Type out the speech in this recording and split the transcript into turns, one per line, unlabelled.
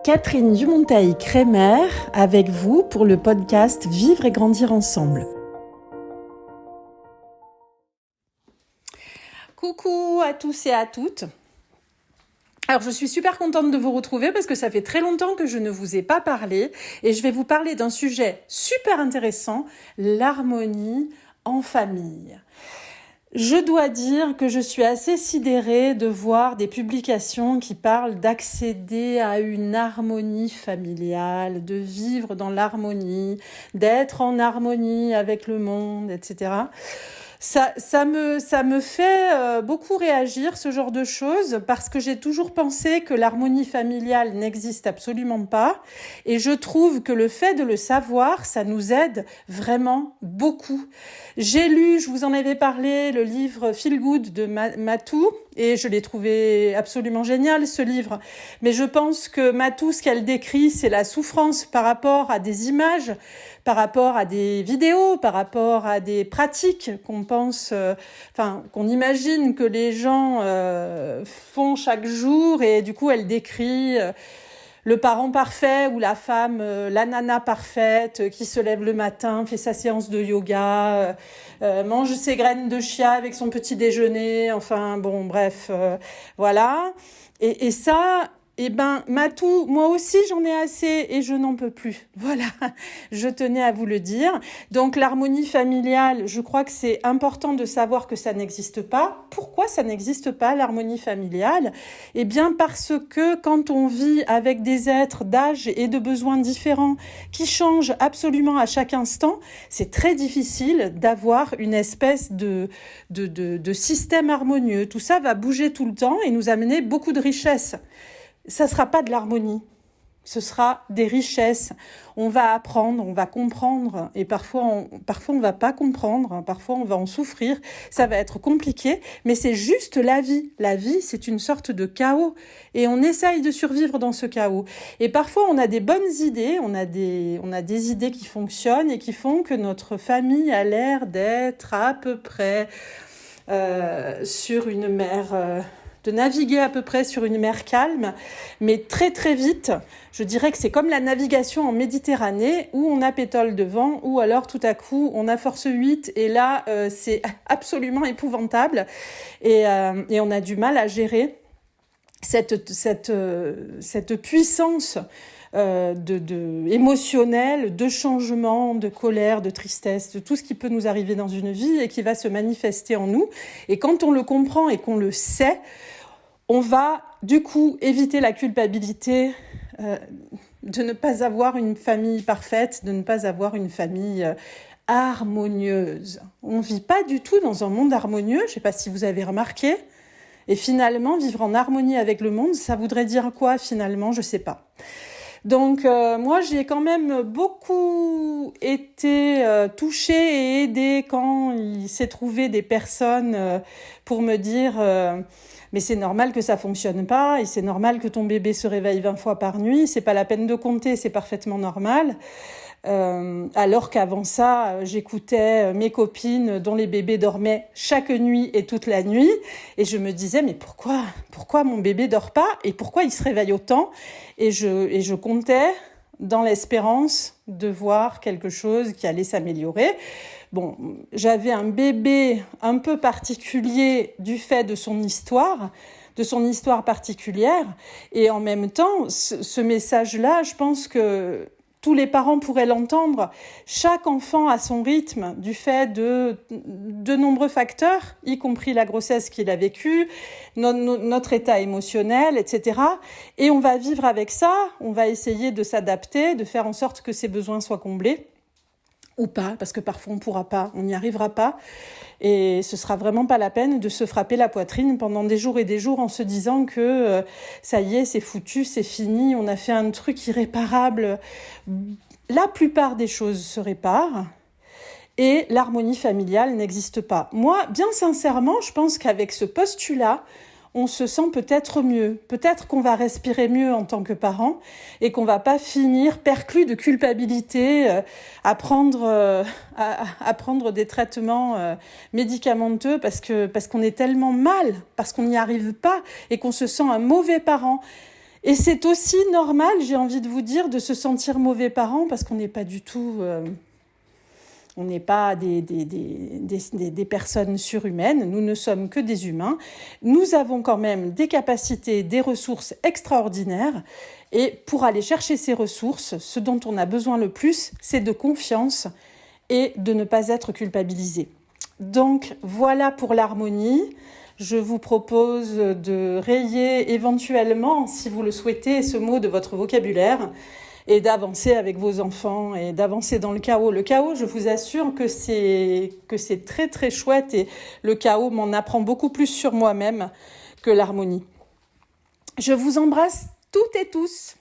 Catherine Dumontail-Crémer avec vous pour le podcast Vivre et grandir ensemble. Coucou à tous et à toutes. Alors je suis super contente de vous retrouver parce que ça fait très longtemps que je ne vous ai pas parlé et je vais vous parler d'un sujet super intéressant, l'harmonie en famille. Je dois dire que je suis assez sidérée de voir des publications qui parlent d'accéder à une harmonie familiale, de vivre dans l'harmonie, d'être en harmonie avec le monde, etc. Ça me fait beaucoup réagir, ce genre de choses, parce que j'ai toujours pensé que l'harmonie familiale n'existe absolument pas. Et je trouve que le fait de le savoir, ça nous aide vraiment beaucoup. J'ai lu, je vous en avais parlé, le livre Feel Good de Matou, et je l'ai trouvé absolument génial, ce livre. Mais je pense que Matou, ce qu'elle décrit, c'est la souffrance par rapport à des images, par rapport à des vidéos, par rapport à des pratiques qu'on pense, qu'on imagine que les gens font chaque jour. Et du coup, elle décrit le parent parfait ou la femme, la nana parfaite qui se lève le matin, fait sa séance de yoga, mange ses graines de chia avec son petit déjeuner. Enfin, bon, bref, voilà. Et ça... Matou, moi aussi j'en ai assez et je n'en peux plus. Voilà, je tenais à vous le dire. Donc l'harmonie familiale, je crois que c'est important de savoir que ça n'existe pas. Pourquoi ça n'existe pas, l'harmonie familiale ? Eh bien parce que quand on vit avec des êtres d'âge et de besoins différents qui changent absolument à chaque instant, c'est très difficile d'avoir une espèce de système harmonieux. Tout ça va bouger tout le temps et nous amener beaucoup de richesses. Ça sera pas de l'harmonie, ce sera des richesses. On va apprendre, on va comprendre, et parfois on va pas comprendre, parfois on va en souffrir. Ça va être compliqué, mais c'est juste la vie. La vie, c'est une sorte de chaos, et on essaye de survivre dans ce chaos. Et parfois on a des bonnes idées, on a des idées qui fonctionnent et qui font que notre famille a l'air d'être à peu près sur une mer. De naviguer à peu près sur une mer calme, mais très très vite, je dirais que c'est comme la navigation en Méditerranée, où on a pétole devant, ou alors tout à coup on a force 8, et là c'est absolument épouvantable, et on a du mal à gérer cette puissance émotionnelle, de changement, de colère, de tristesse, de tout ce qui peut nous arriver dans une vie et qui va se manifester en nous. Et quand on le comprend et qu'on le sait, on va du coup éviter la culpabilité de ne pas avoir une famille parfaite, de ne pas avoir une famille harmonieuse. On ne vit pas du tout dans un monde harmonieux, je ne sais pas si vous avez remarqué. Et finalement, vivre en harmonie avec le monde, ça voudrait dire quoi finalement ? Je ne sais pas. Donc moi, j'ai quand même beaucoup été touchée et aidée quand il s'est trouvé des personnes pour me dire mais c'est normal que ça fonctionne pas et c'est normal que ton bébé se réveille 20 fois par nuit, c'est pas la peine de compter, c'est parfaitement normal. Alors qu'avant ça, j'écoutais mes copines dont les bébés dormaient chaque nuit et toute la nuit, et je me disais mais pourquoi mon bébé dort pas et pourquoi il se réveille autant, et je comptais dans l'espérance de voir quelque chose qui allait s'améliorer. Bon, j'avais un bébé un peu particulier du fait de son histoire particulière, et en même temps, ce message-là, je pense que tous les parents pourraient l'entendre. Chaque enfant a son rythme du fait de nombreux facteurs, y compris la grossesse qu'il a vécue, notre état émotionnel, etc. Et on va vivre avec ça, on va essayer de s'adapter, de faire en sorte que ses besoins soient comblés. Ou pas, parce que parfois on pourra pas, on n'y arrivera pas, et ce sera vraiment pas la peine de se frapper la poitrine pendant des jours et des jours en se disant que ça y est, c'est foutu, c'est fini, on a fait un truc irréparable. La plupart des choses se réparent, et l'harmonie familiale n'existe pas. Moi, bien sincèrement, je pense qu'avec ce postulat, on se sent peut-être mieux. Peut-être qu'on va respirer mieux en tant que parent et qu'on va pas finir perclus de culpabilité à prendre des traitements médicamenteux parce qu'on est tellement mal, parce qu'on n'y arrive pas et qu'on se sent un mauvais parent. Et c'est aussi normal, j'ai envie de vous dire, de se sentir mauvais parent parce qu'on n'est pas du tout... on n'est pas des personnes surhumaines, nous ne sommes que des humains. Nous avons quand même des capacités, des ressources extraordinaires. Et pour aller chercher ces ressources, ce dont on a besoin le plus, c'est de confiance et de ne pas être culpabilisé. Donc voilà pour l'harmonie. Je vous propose de rayer éventuellement, si vous le souhaitez, ce mot de votre vocabulaire et d'avancer avec vos enfants et d'avancer dans le chaos. Le chaos, je vous assure que c'est très très chouette et le chaos m'en apprend beaucoup plus sur moi-même que l'harmonie. Je vous embrasse toutes et tous.